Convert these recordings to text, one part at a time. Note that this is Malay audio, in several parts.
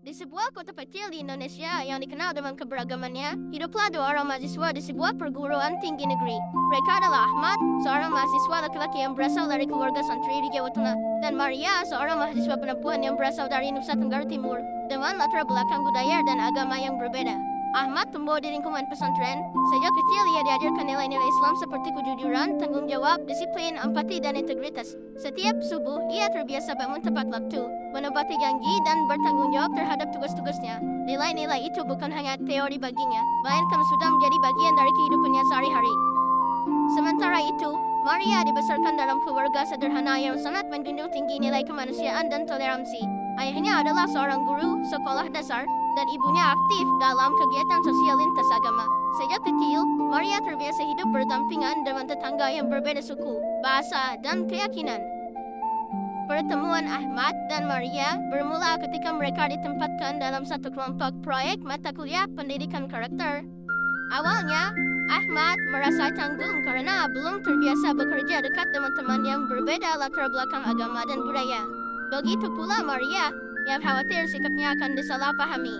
Di sebuah kota kecil di Indonesia yang dikenal dengan keberagamannya, hiduplah dua orang mahasiswa di sebuah perguruan tinggi negeri. Mereka adalah Ahmad, seorang mahasiswa laki-laki yang berasal dari keluarga santri di Jawa Tengah, dan Maria, seorang mahasiswa penempuhan yang berasal dari Nusa Tenggara Timur, dengan latar belakang budaya dan agama yang berbeda. Ahmad tumbuh di lingkungan pesantren. Sejak kecil ia diajarkan nilai-nilai Islam seperti kejujuran, tanggung jawab, disiplin, empati, dan integritas. Setiap subuh, ia terbiasa bangun tepat waktu, menepati janji, dan bertanggung jawab terhadap tugas-tugasnya. Nilai-nilai itu bukan hanya teori baginya, melainkan sudah menjadi bagian dari kehidupannya sehari-hari. Sementara itu, Maria dibesarkan dalam keluarga sederhana yang sangat menjunjung tinggi nilai kemanusiaan dan toleransi. Ayahnya adalah seorang guru sekolah dasar, dan ibunya aktif dalam kegiatan sosial lintas agama. Sejak kecil, Maria terbiasa hidup berdampingan dengan tetangga yang berbeda suku, bahasa, dan keyakinan. Pertemuan Ahmad dan Maria bermula ketika mereka ditempatkan dalam satu kelompok proyek mata kuliah pendidikan karakter. Awalnya, Ahmad merasa canggung karena belum terbiasa bekerja dekat dengan teman yang berbeda latar belakang agama dan budaya. Begitu pula Maria, yang khawatir sikapnya akan disalahpahami.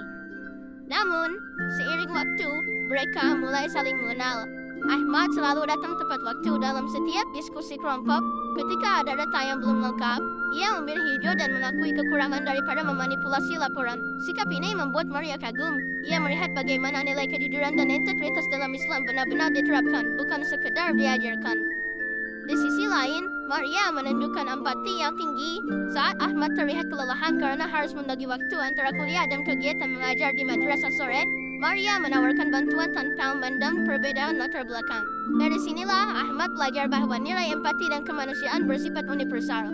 Namun, seiring waktu, mereka mulai saling mengenal. Ahmad selalu datang tepat waktu dalam setiap diskusi kelompok. Ketika ada data yang belum lengkap, ia memilih hijau dan mengakui kekurangan daripada memanipulasi laporan. Sikap ini membuat Maria kagum. Ia melihat bagaimana nilai kejujuran dan integritas dalam Islam benar-benar diterapkan, bukan sekedar diajarkan. Di sisi lain, Maria menunjukkan empati yang tinggi saat Ahmad terlihat kelelahan karena harus membagi waktu antara kuliah dan kegiatan mengajar di madrasah sore. Maria menawarkan bantuan tanpa memandang perbedaan latar belakang. Dari sinilah Ahmad belajar bahwa nilai empati dan kemanusiaan bersifat universal.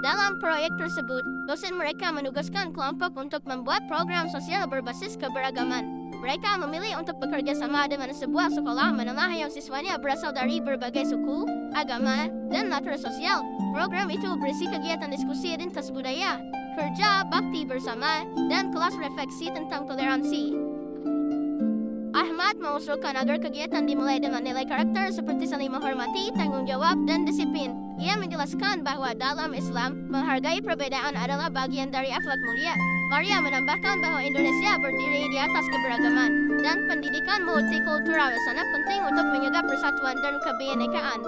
Dalam proyek tersebut, dosen mereka menugaskan kelompok untuk membuat program sosial berbasis keberagaman. Mereka memilih untuk bekerja sama dengan sebuah sekolah menengah yang siswanya berasal dari berbagai suku, agama, dan latar sosial. Program itu berisi kegiatan diskusi lintas budaya, kerja bakti bersama, dan kelas refleksi tentang toleransi. Ahmad mengusulkan agar kegiatan dimulai dengan nilai karakter seperti saling menghormati, tanggung jawab, dan disiplin. Ia menjelaskan bahwa dalam Islam, menghargai perbedaan adalah bagian dari akhlak mulia. Maria menambahkan bahwa Indonesia berdiri di atas keberagaman, dan pendidikan multikultural sangat penting untuk menjaga persatuan dan kebinekaan.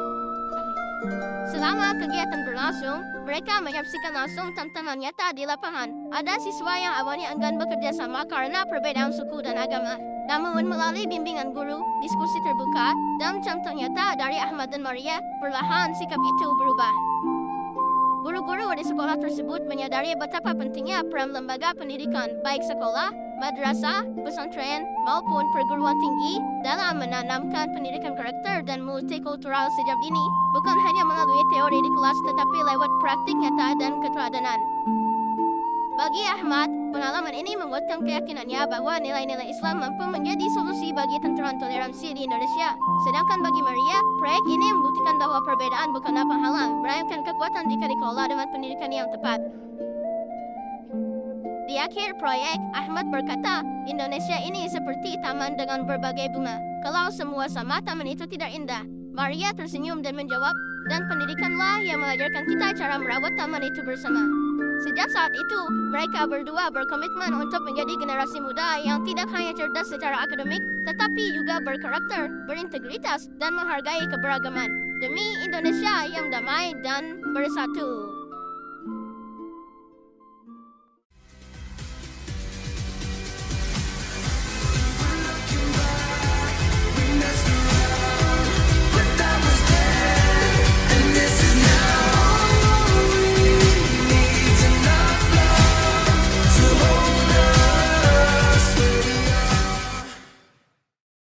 Selama kegiatan berlangsung, mereka menyaksikan langsung tantangan nyata di lapangan. Ada siswa yang awalnya enggan bekerja sama karena perbedaan suku dan agama. Namun melalui bimbingan guru, diskusi terbuka, dan contoh nyata dari Ahmad dan Maria, perlahan sikap itu berubah. Guru-guru di sekolah tersebut menyadari betapa pentingnya peran lembaga pendidikan, baik sekolah, madrasah, pesantren, maupun perguruan tinggi, dalam menanamkan pendidikan karakter dan multikultural sejak dini, bukan hanya melalui teori di kelas tetapi lewat praktik nyata dan keteladanan. Bagi Ahmad, pengalaman ini menguatkan keyakinannya bahwa nilai-nilai Islam mampu menjadi solusi bagi tantangan toleransi di Indonesia. Sedangkan bagi Maria, proyek ini membuktikan bahwa perbedaan bukanlah penghalang, melainkan kekuatan jika dikelola dengan pendidikan yang tepat. Di akhir proyek, Ahmad berkata, Indonesia ini seperti taman dengan berbagai bunga. Kalau semua sama, taman itu tidak indah. Maria tersenyum dan menjawab, dan pendidikanlah yang mengajarkan kita cara merawat taman itu bersama. Sejak saat itu, mereka berdua berkomitmen untuk menjadi generasi muda yang tidak hanya cerdas secara akademik, tetapi juga berkarakter, berintegritas, dan menghargai keberagaman. Demi Indonesia yang damai dan bersatu.